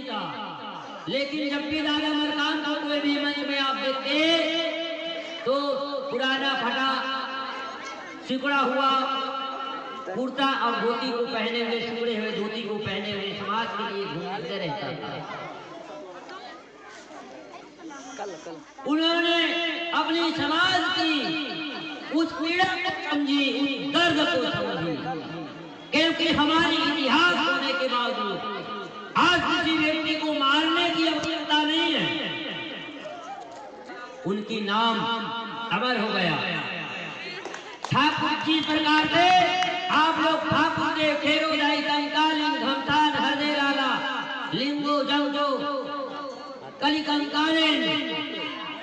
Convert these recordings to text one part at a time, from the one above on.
था, लेकिन जब भी दादा मरकाम को कोई भी मंच में आप देखते तो पुराना फटा सिकुड़ा हुआ कुर्ता और धोती को पहने हुए, सिकुड़े हुए धोती को पहने हुए समाज के लिए घूमते रहता था। उन्होंने अपनी समाज की उस पीड़ा को समझी, उस दर्द को समझी, क्योंकि हमारी इतिहास होने के बावजूद आज किसी व्यक्ति को मारने की आवश्यकता नहीं है, उनकी नाम अमर हो गया। ठाकुर जी प्रकार से आप लोग ठाकुर देव खेरोदाई कंकालिन घमसान हरदे लाला लिंगो जंगो कलिकंकालिन,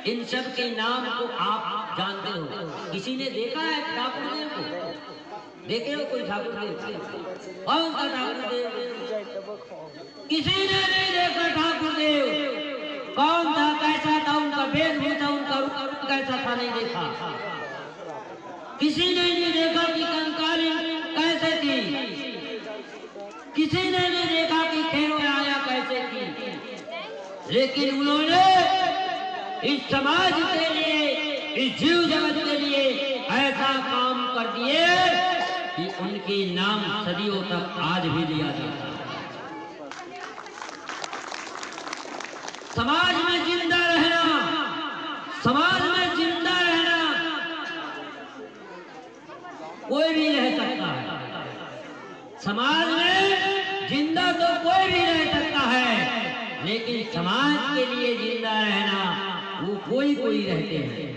इन सब के नाम को आप जानते हो। किसी ने देखा है ठाकुर देव को? देखे हो कोई ठाकुर देव? कौन सा ठाकुर देव? किसी ने नहीं देखा ठाकुर देव। कौन था, कैसा था, उनका वेशभूषा, उनका रूप कैसा था, नहीं देखा। किसी ने नहीं देखा कि कंकालिन कैसे थी, किसी ने नहीं देखा कि खेरो आया कैसे थी, लेकिन उन्होंने इस समाज के लिए, इस जीव जगत के लिए ऐसा काम कर दिए कि उनके नाम सदियों तक आज भी लिया जाता है। समाज में जिंदा रहना, समाज में जिंदा रहना कोई भी रह सकता है। समाज में जिंदा तो कोई भी रह सकता है, लेकिन समाज के लिए जिंदा रहना वो कोई कोई रहते हैं।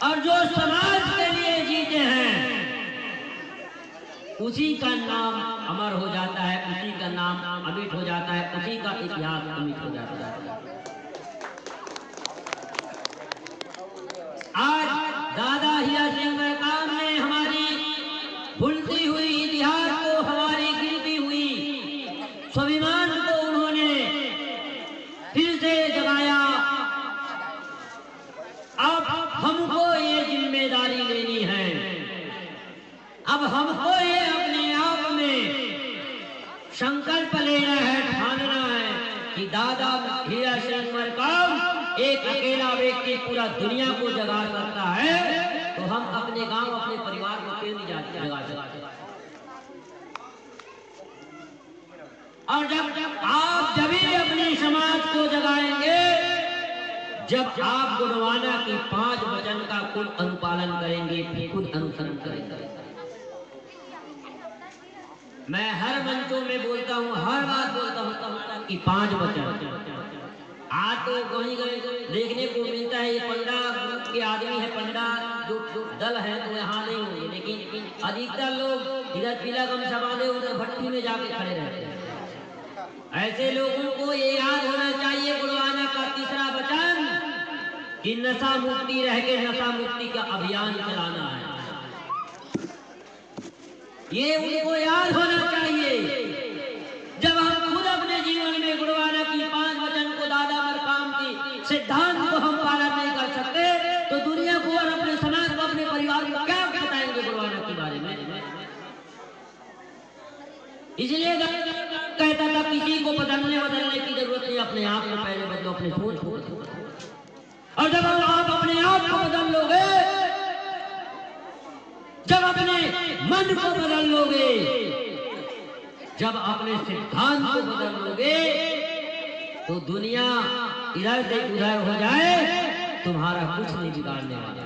और जो समाज के लिए जीते हैं उसी का नाम अमर हो जाता है, उसी का नाम अमिट हो जाता है, उसी का इतिहास अमिट हो जाता है। आज दादा हीरा सिंह मरकाम ने हमारी भूलती हुई इतिहास को, हमारी गिरती हुई स्वाभिमान को उन्होंने फिर से जगाया। अब हमको ये जिम्मेदारी लेनी है, अब हमको ये अपने आप में संकल्प लेना है, ठानना है कि दादा हीरा सिंह मरकाम एक अकेला व्यक्ति पूरा दुनिया को जगा सकता है, तो हम अपने गांव, अपने परिवार को क्यों नहीं जगा सकते? और जब आप जब भी अपने समाज को जगाएंगे, जब आप गुणवाना की 5 वचन का खुद अनुपालन करेंगे, फिर खुद अनुसरण करेंगे। मैं हर मंचों में बोलता हूँ, हर बात बोलता हूँ कि 5 वचन। आज तो कहीं देखने को मिलता है ये पंडा ग्रुप के आदमी है, पंडा जो दल है तो यहाँ नहीं होंगे, लेकिन अधिकतर लोग इधर पीला गमछा बांधे उधर भट्टी में जाके खड़े रहते हैं। ऐसे लोगों को ये याद होना चाहिए गुणवाना का 3रा वचन कि नशा मुक्ति रह के नशा मुक्ति का अभियान चलाना है। ये उनको याद होना चाहिए। जब हम खुद अपने जीवन में गुणवाना की 5 वचन को, दादा मरकाम की सिद्धांत को हम पालन नहीं कर सकते, तो दुनिया को और अपने समाज को, अपने परिवार को क्या बताएंगे गुणवाना के बारे में? इसलिए कहता था किसी को बदलने की जरूरत नहीं, अपने आप को पहले बदलो, अपने सोच को बदलो। और जब आप अपने आप को बदल लोगे, जब अपने मन को बदल लोगे, जब अपने सिद्धांत को बदल लोगे, तो दुनिया इधर से उधर हो जाए, तुम्हारा कुछ नहीं बिगाड़ने वाला।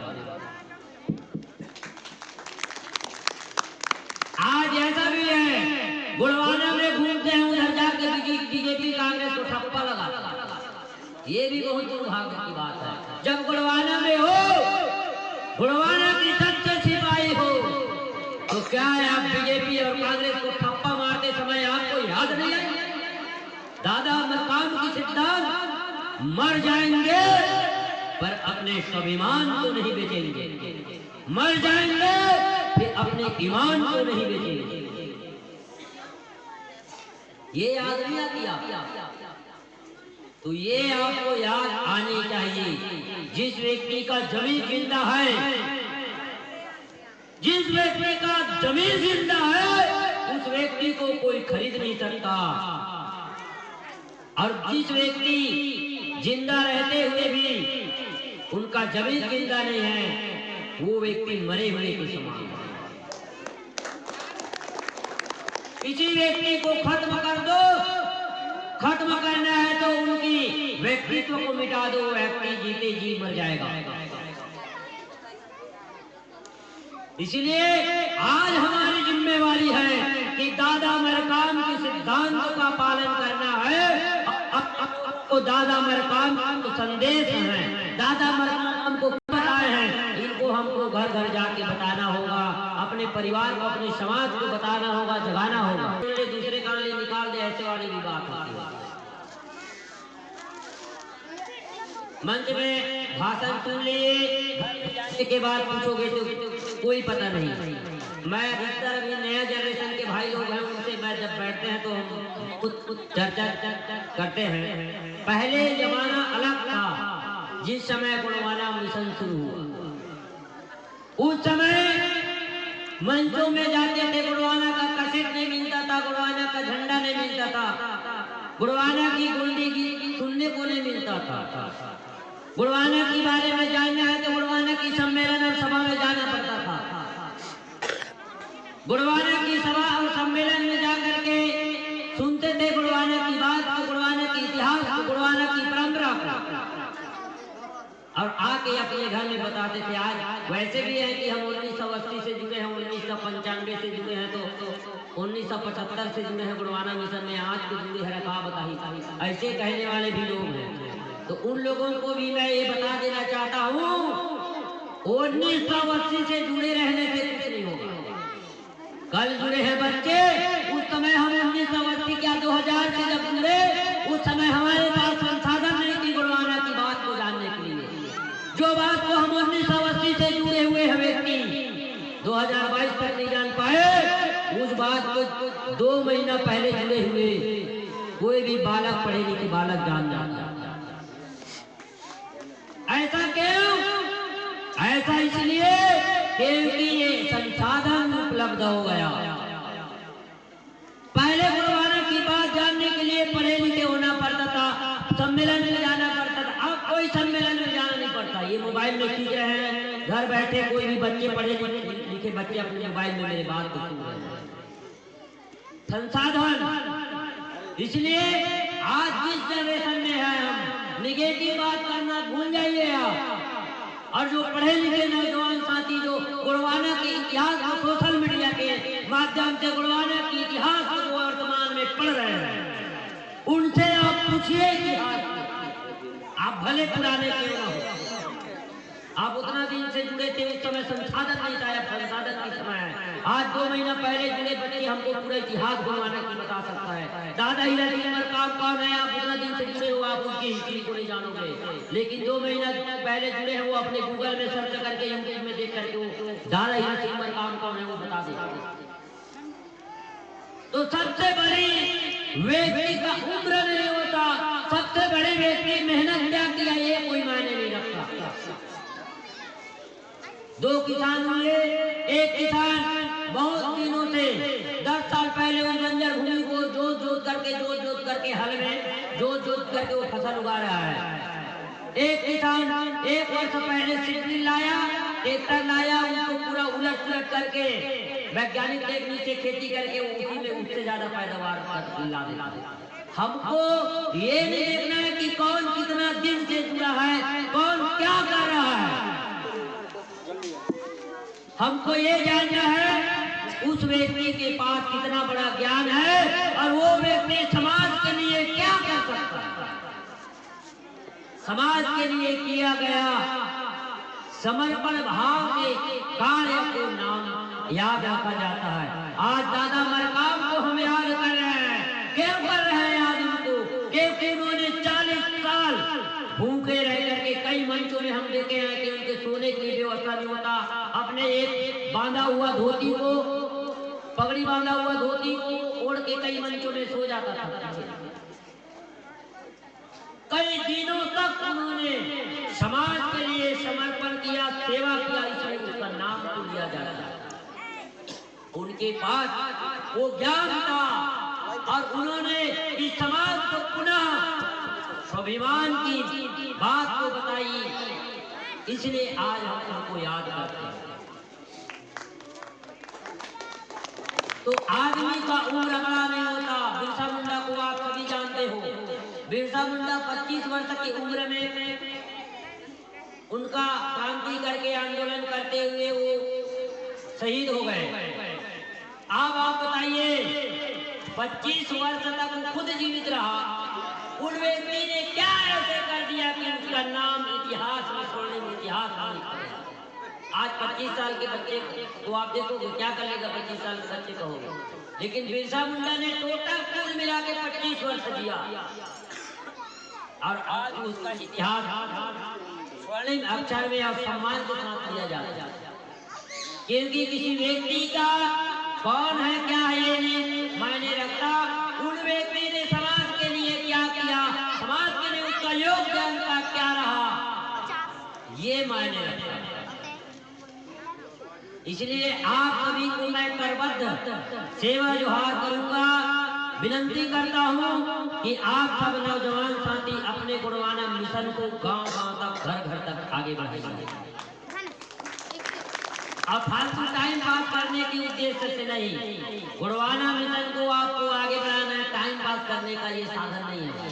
आज ऐसा भी है, गुणवाना में घूमते हैं, उधर जाकर बीजेपी कांग्रेस को ठप्पा लगा, ये भी बहुत दुर्भाग्य की बात है। जब गुणवाना में हो, गुणवाना की सच्चे सिपाही हो, तो क्या है आप बीजेपी और कांग्रेस को ठप्पा मारते समय आपको याद नहीं है? दादा मरकाम की सिद्धांत मर जाएंगे पर अपने स्वाभिमान को नहीं बेचेंगे, मर जाएंगे फिर अपने ईमान को नहीं बेचेंगे। ये याद नहीं आती? तो ये आपको याद आनी चाहिए। जिस व्यक्ति का जमीन जिंदा है, जिस व्यक्ति का जमीन जिंदा है, उस व्यक्ति को कोई खरीद नहीं सकता। और जिस व्यक्ति जिंदा रहते हुए भी उनका जमीन जिंदा नहीं है, वो व्यक्ति मरे हुए के समान है। किसी व्यक्ति को खत्म कर दो, खत्म करना है तो उनकी व्यक्तित्व को मिटा दो, व्यक्ति जीते जी मर जाएगा। इसलिए आज हमारी जिम्मेवारी है कि दादा मरकाम के सिद्धांत का पालन करना है। तो दादा मरकाम को संदेश है, दादा मरकाम को बताए हैं, इनको हमको घर घर जाके बताना होगा, अपने परिवार को, अपने समाज को बताना होगा, जगाना होगा। दूसरे कान ले निकाल दे, ऐसे वाली भी बात होती है। मंच में भाषण सुन लिए के बाद पूछोगे तो कोई पता नहीं। मैं अधिकतर अभी नया जनरेशन के भाई लोग हैं, उनसे मैं जब बैठते हैं तो हम कुछ चर्चा करते हैं। पहले जमाना अलग था, जिस समय गुणवाना मिशन शुरू हुआ, उस समय मंचों में जाते थे, गुणवाना का कैसेट नहीं मिलता था, गुणवाना का झंडा नहीं मिलता था, गुणवाना की गुंडी की सुनने को नहीं मिलता था। गुणवाना के बारे में जानना है तो गुणवाना की सम्मेलन और सभा में जाना पड़ता था। गुणवाना की सभा और सम्मेलन में जाकर के सुनते थे गुणवाना की बात को, गुणवाना की इतिहास को, गुणवाना की परंपरा को, और आके अपने घर में बताते थे। आज वैसे भी है कि हम 1980 से जुड़े हैं, 1995 से जुड़े हैं, तो 1975 से जुड़े हैं गुणवाना मिशन में, आज के जुड़े हैं रखा बताई, ऐसे कहने वाले भी लोग हैं। तो उन लोगों को भी मैं ये बता देना चाहता हूँ, 1980 से जुड़े रहने से कुछ नहीं होगा। कल जुड़े हैं बच्चे, उस समय हम 1980 क्या 2000 से जब जुड़े, उस समय हमारे पास संसाधन नहीं थी गुणवाना की बात को जानने के लिए। जो बात को हम 1980 से जुड़े हुए हैं व्यक्ति 2022 तक नहीं जान पाए, उस बात को 2 महीना पहले जुड़े हुए कोई भी बालक, पढ़े लिखे बालक जान जाता। ऐसा क्यों? ऐसा इसलिए क्योंकि ये संसाधन उपलब्ध हो गया। पहले गुणवाना की बात जानने के लिए पढ़े लिखे होना पड़ता था, सम्मेलन में जाना पड़ता था। अब कोई सम्मेलन में जाना नहीं पड़ता, ये मोबाइल में खींच रहे हैं, घर बैठे कोई भी बच्चे, पढ़े लिखे बच्चे अपने मोबाइल में मेरे बात को सुन रहे हैं। संसाधन, इसलिए आज जिस जनरेशन में है हम निगेटिव बात करना भूल जाइए आप। और जो पढ़े लिखे नौजवान साथी जो गुणवाना के इतिहास को सोशल मीडिया के माध्यम से गुणवाना के इतिहास को वर्तमान में पढ़ रहे हैं, उनसे आप पूछिए इतिहास, आप भले पुराने क्यों ना हो, आप उतना दिन से जुड़े थे, उस समय संसाधन नहीं था, अब संसाधन की समय है। आज 2 महीना पहले जुड़े बच्चे हमको पूरा इतिहास गुणवाना की बता सकता है। दादा हीरालाल मरकाम कौन है, आप उतना दिन से जुड़े हो, आप उनकी हिस्ट्री को नहीं जानोगे। लेकिन 2 महीना पहले जुड़े हैं, वो अपने गूगल में सर्च करके, यूट्यूब में देख करके वो दादा हीरालाल मरकाम कौन है वो बता देगा। तो सबसे बड़ी व्यक्ति का उम्र नहीं होता, सबसे बड़े व्यक्ति मेहनत क्या किया ये कोई मायने नहीं रखता। 2 किसान हुए, एक किसान बहुत दिनों से 10 साल पहले उस बंजर भूमि को जोत करके हल में जोत करके वो फसल उगा रहा है। एक किसान 1 वर्ष पहले सिड्री लाया, ट्रैक्टर लाया, उसको पूरा उलट करके वैज्ञानिक टेक्निक से खेती करके उसी में उससे ज्यादा पैदावार ला देता। हमको ये नहीं देखना है कि कौन कितना दिन से जुड़ा है, कौन क्या कर रहा है, हमको ये जानना है उस व्यक्ति के पास कितना बड़ा ज्ञान है और वो व्यक्ति समाज के लिए क्या कर सकता है। समाज के लिए किया गया समर्पण भाव के कार्य को नाम याद रखा जाता है। आज दादा मरकाम को हम याद कर रहे हैं, क्यों कर रहे हैं याद उनको? क्योंकि उन्होंने 40 साल भूखे रह करके, कई मंचों में हम देखे हैं कि उनके सोने की व्यवस्था नहीं होता, अपने एक बांधा हुआ धोती को, पगड़ी बांधा हुआ धोती को ओढ़ के कई मंचों में सो जाता था। कई दिनों तक उन्होंने समाज के लिए समर्पण किया, सेवा किया, इसलिए उसका नाम तो लिया जाता है। उनके उनके पास वो ज्ञान था और उन्होंने इस समाज को पुनः स्वाभिमान की बात को बताई, इसलिए आज हम उनको याद करते हैं। तो आदमी का उम्र बड़ा नहीं होता। बिरसा मुंडा को आप सभी जानते हो। बिरसा मुंडा 25 वर्ष की उम्र में उनका क्रांति करके आंदोलन करते हुए वो शहीद हो गए। अब आप बताइए, 25 वर्ष तक वो खुद जीवित रहा, उन व्यक्ति ने क्या ऐसे कर दिया कि उसका नाम इतिहास में, स्वर्णिम इतिहास में। आज 25 साल के बच्चे को आप देखोगे क्या कर लेगा, 25 साल के बच्चे कहोगे, लेकिन बिरसा मुंडा ने टोटल कुल मिला के 25 वर्ष दिया और आज उसका इतिहास स्वर्णिम अक्षर में और सम्मान के साथ दिया जाता है। क्योंकि किसी व्यक्ति का कौन है क्या है ये नहीं मायने रखता, उन व्यक्ति ने समाज के लिए क्या किया, समाज के लिए उसका योगदान का क्या रहा, ये मायने रखता है। इसलिए आप सभी को मैं करबद्ध सेवा जोहार करूंगा, विनती करता हूं कि आप सब नौजवान साथी अपने गुणवाना मिशन को गांव-गांव तक, घर-घर तक आगे बढ़ाइए। अब फालतू टाइम पास करने के उद्देश्य से नहीं, गुणवाना मिशन को आपको आगे बढ़ाना है, टाइम पास करने का ये साधन नहीं है।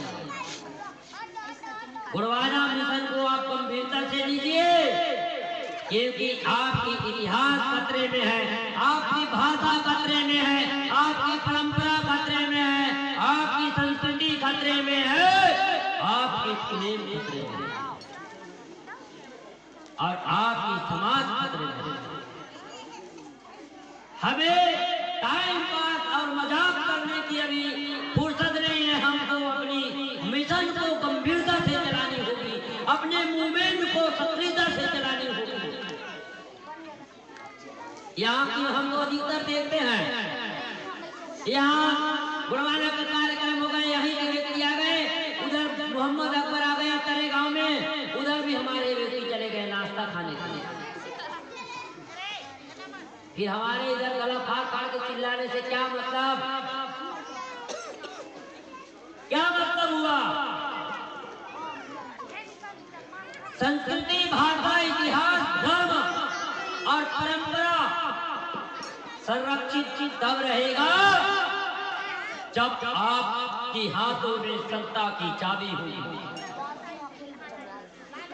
गुणवाना मिशन को आप गंभीरता से लीजिए, क्योंकि आपकी इतिहास खतरे में है, आपकी भाषा खतरे में है, आपकी परंपरा खतरे में है, आपकी संस्कृति खतरे में है, आपकी प्रेम खतरे में है और आपकी समाज खतरे में है। हमें टाइम पास और मजाक करने की अभी फुर्सत नहीं है। हमको अपनी मिशन को गंभीरता से चलानी होगी, अपने मूवमेंट को सक्रियता से चलानी होगी। यहाँ की हम लोग अधिकतर देखते हैं, यहाँ गुणवाना का कार्यक्रम हो गए, यहीं के व्यक्ति आ गए, उधर मोहम्मद अकबर आ गए तरे गांव में, उधर भी हमारे व्यक्ति चले गए नाश्ता खाने के लिए। फिर हमारे इधर गला फाड़ फाड़ के चिल्लाने से क्या मतलब, क्या मतलब हुआ? संस्कृति, भाषा, इतिहास, धर्म और परंपरा संरक्षित तब रहेगा जब आपके हाथों में सत्ता की चाबी होगी।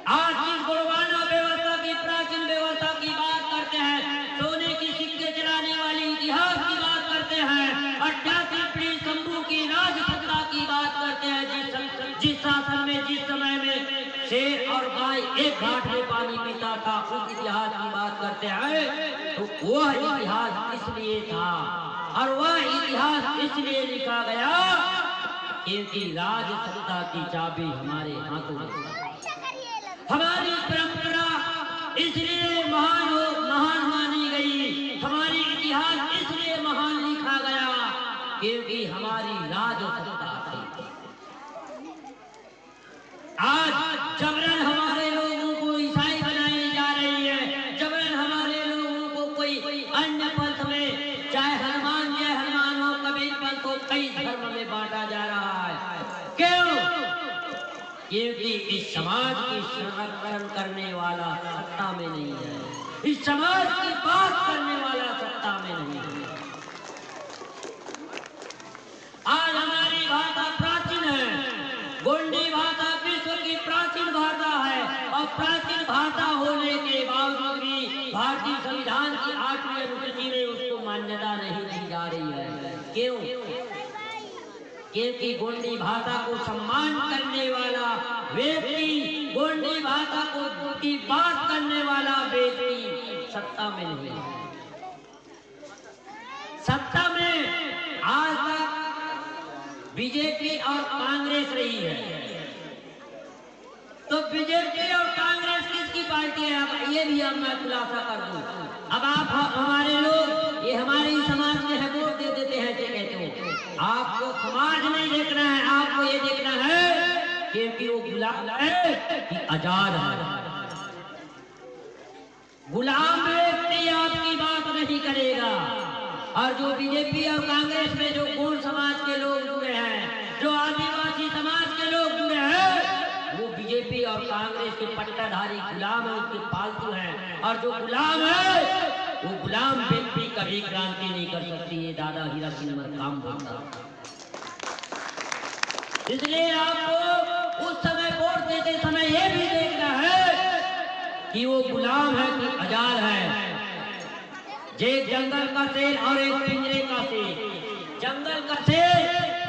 आज जिस गुणवाना व्यवस्था की, प्राचीन व्यवस्था की बात करते हैं, सोने की सिक्के चलाने वाली इतिहास की बात करते हैं, 88 पीढ़ी शंभू की राज सत्ता की बात करते हैं, जिस शासन में, जिस समय में शेर और गाय एक घाट में पानी पीता था, उस इतिहास की बात करते हैं। तो वह इतिहास इसलिए था और वह इतिहास इसलिए लिखा गया क्योंकि राज सत्ता की चाबी हमारे हाथों में। हमारी परंपरा इसलिए महान मानी गई, हमारी इतिहास इसलिए महान लिखा गया क्योंकि हमारी राज सत्ता थी। आज जबरन हमारे लोगों को ईसाई बनाई जा रही है, जबरन हमारे लोगों को कोई अन्य पंथ में, चाहे हनुमान जय हनुमान हो, कबीर पंथ हो, कई धर्म में बांटा जा रहा है। क्यों? क्योंकि इस समाज की संरक्षण करने वाला सत्ता में नहीं है, इस समाज की बात करने वाला सत्ता में नहीं है। आज हमारी भाषा प्राचीन है, गोंडी भाषा विश्व की प्राचीन भाषा है और प्राचीन भाषा होने के बावजूद भी भारतीय संविधान की 8वीं अनुसूची में उसको मान्यता नहीं दी जा रही है। क्यों? क्योंकि गोंडी भाषा को सम्मान करने वाला व्यक्ति, गोंडी भाषा को की बात करने वाला व्यक्ति सत्ता में नहीं है। सत्ता में आज तक बीजेपी और कांग्रेस रही है। तो बीजेपी और कांग्रेस किसकी पार्टी है? अब ये भी हम मैं खुलासा कर दूं। अब आप हमारे लोग ये हमारे समाज में है वोट दे देते हैं, ये कहते हो। आपको समाज नहीं देखना है, आपको ये देखना है क्योंकि वो गुलाम है कि आजाद है। गुलाम व्यक्ति आपकी बात नहीं करेगा और जो बीजेपी और कांग्रेस में जो गोंड समाज के लोग जुड़े हैं, जो आदिवासी समाज के लोग जुड़े हैं, वो बीजेपी और कांग्रेस के पट्टाधारी गुलाम है, उसके पालतू हैं। और जो गुलाम है वो गुलाम व्यक्ति कभी क्रांति नहीं कर सकती। ये दादा हीरा सिंह मरकाम बोलता। इसलिए आपको उस समय वोट देते समय ये भी देखना है कि वो गुलाम है कि आजाद है। एक जंगल का शेर और एक पिंजरे का शेर। जंगल का शेर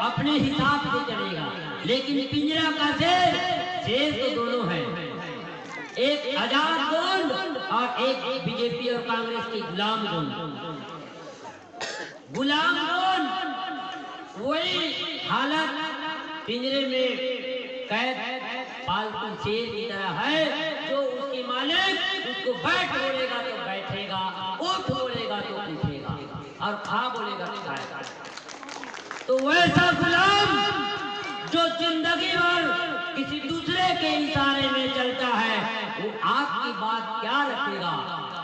अपने हिसाब से चलेगा, लेकिन पिंजरा का शेर तो दोनों है, एक आजाद गोंड और एक बीजेपी और कांग्रेस की गुलाम गोंड। गुलाम गोंड वही हालत पिंजरे में कैद पालतू शेर की तरह है, जो उसकी मालिक उसको बैठ बोलेगा तो बैठेगा, उठ बोलेगा तो उठेगा, और खा बोलेगा तो खाएगा। तो वैसा गुलाम जो जिंदगी भर किसी दूसरे के इशारे में चलता है, वो आपकी बात क्या रखेगा।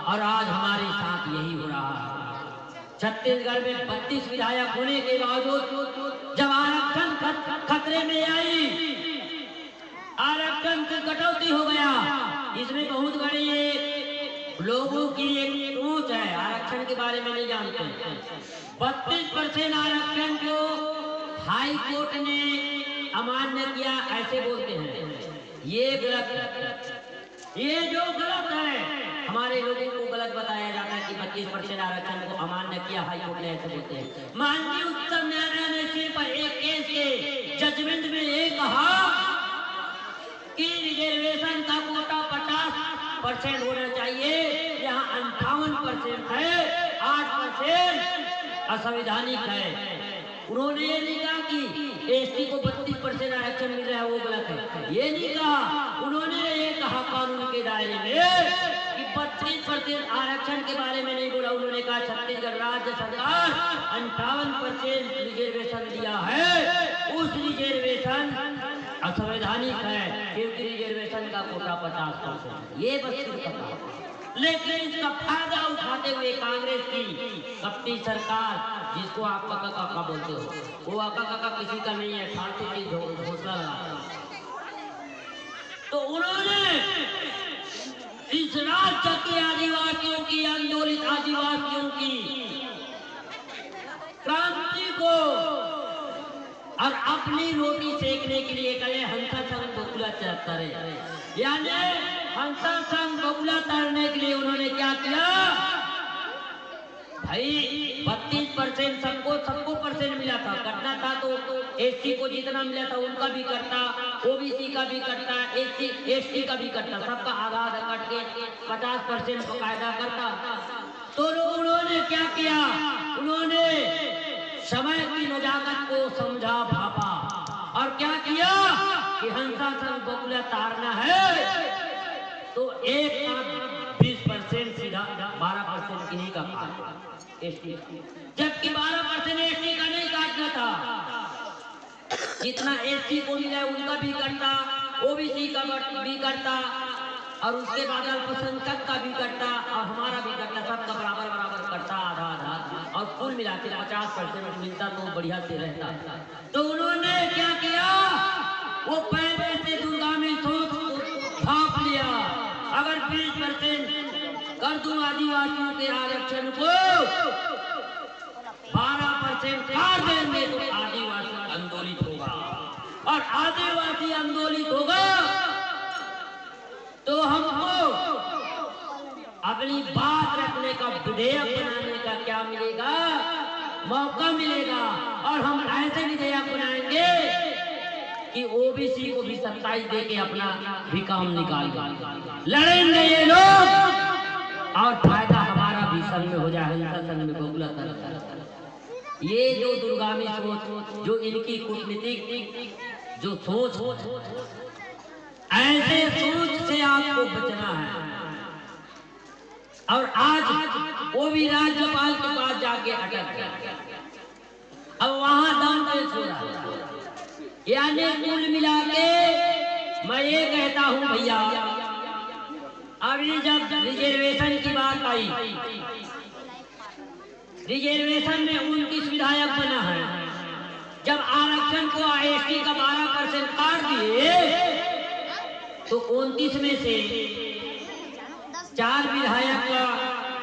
और आज हमारे साथ यही हो रहा है। छत्तीसगढ़ में 32 विधायक होने के बावजूद जब आरक्षण खतरे में आई, आरक्षण की कटौती हो गया, इसमें बहुत बड़ी लोगों की एक सोच है, आरक्षण के बारे में नहीं जानते। 32% आरक्षण को हाई कोर्ट ने अमान्य किया, ऐसे बोलते हैं। ये गलत है। ये जो गलत है, हमारे लोगों को गलत बताया जाता है कि 25% आरक्षण को अमान्य किया हाई कोर्ट ने, ऐसे बोलते हैं। माननीय उच्चतम न्यायालय ने सिर्फ एक केस के जजमेंट में ये कहा कि रिजर्वेशन का कोटा 50% होना चाहिए, यहाँ 58% है, 8% असंवैधानिक है। उन्होंने ये नहीं कहा कि एसटी को 32% आरक्षण मिल रहा है वो गलत है, ये नहीं कहा। उन्होंने ये कहा कानून के दायरे में कि 32% आरक्षण के बारे में नहीं बोला। उन्होंने कहा छत्तीसगढ़ राज्य सरकार 58% रिजर्वेशन दिया है, उस रिजर्वेशन असंवैधानिक है, क्योंकि रिजर्वेशन का कोटा 50%। ये बस सिर्फ पता। लेकिन इसका फायदा उठाते हुए कांग्रेस की कपटी सरकार, जिसको आप काका काका बोलते हो, वो काका काका किसी का नहीं है, फालतू की घोषणा लगा। तो उन्होंने इस राज्य के आदिवासियों की, आंदोलित आदिवासियों की क्रांति को और अपनी रोटी सेकने के लिए कहे हंसा संघ बकुला तरने, यानी हंसा संघ बकुला तरने के लिए उन्होंने क्या किया भाई, 32% सबको परसेंट मिला था, करना था तो एससी को जितना मिला था उनका भी करता, ओबीसी का भी करता, एसटी का भी करता, सबका आधा आधा कट के 50% बकायदा करता। तो उन्होंने क्या किया, उन्होंने समय की नजाकत को समझा भापा और क्या किया कि हंसा संघ बकुला तारना है तो एक साथ 20% सीधा 12% किन्हीं का एसटी, जबकि 12% एसटी का नहीं काटना था। जितना एसटी को मिला है उनका भी करता, ओबीसी का भी करता, और उसके बाद अल्पसंख्यक का भी करता और हमारा भी करता, सबका बराबर बराबर करता, आधा आधा, और कुल मिला के 50% मिलता तो बढ़िया से रहता। तो उन्होंने क्या किया, वो पहले से दूरगामी सोच भाप लिया, अगर 20% कर दूं आदिवासियों के आरक्षण को, 12% काट देंगे तो आदिवासी आंदोलित होगा, और आदिवासी आंदोलित होगा तो हमको अपनी बात रखने का, विधेयक बनाने का क्या मिलेगा, मौका मिलेगा। और हम ऐसे विधेयक बनाएंगे कि ओबीसी को भी 27 दे के अपना भी काम निकाल लड़ेंगे ये लोग, और फायदा हमारा भी संग में हो जाए, हंसा संग में बकुला तरफ। ये जो दूरगामी सोच, जो इनकी कूटनीतिक जो सोच, ऐसे सोच से आपको बचना है। और आज वो भी राज्यपाल के पास जाके अटक गया, अब वहां दम पेश हो रहा। यानी कुल मिला के मैं ये कहता हूं भैया, अभी जब रिजर्वेशन की बात आई रिजर्वेशन में 29 विधायक बना है। जब आरक्षण को एसटी का 12% काट दिए तो 29 में से 4 विधायक का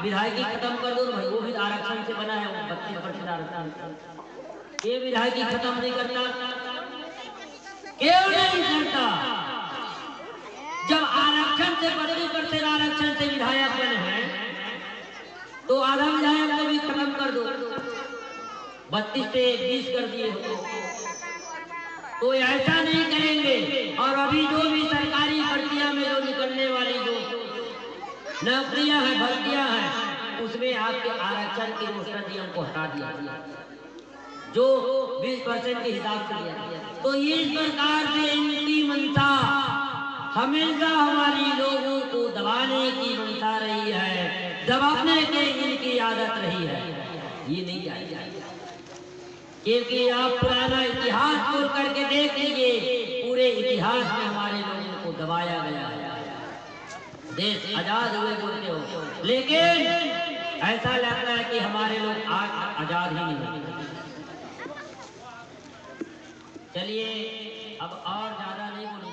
विधायकी खत्म कर दो भाई, वो भी आरक्षण से बना है, 32% आरक्षण। ये विधायकी खत्म नहीं करता, क्यों नहीं करता? जब आरक्षण से 32% आरक्षण से विधायक बने हैं तो आधा विधायक को भी खत्म कर दो, 32 से 20 कर दिए हो तो ऐसा नहीं करेंगे। और अभी जो भी सरकारी भर्तियां में जो निकलने वाली जो नौकरियां हैं, भर्तियां हैं, उसमें आपके आरक्षण के रोस्टर नियम को हटा दिया जो 20% के हिसाब से दिया। तो इस प्रकार से इनकी मंशा हमेशा हमारी लोगों को दबाने की मंशा रही है, दबाने की इनकी आदत रही है। ये नहीं चाहिए, क्योंकि आप पुराना इतिहास खोल करके देख लीजिए, पूरे इतिहास में हमारे लोगों को दबाया गया है। देश आजाद हुए बोलते हो, लेकिन ऐसा लगता है कि हमारे लोग आज आजाद ही नहीं हुए। चलिए अब और ज्यादा नहीं बोलूंगा।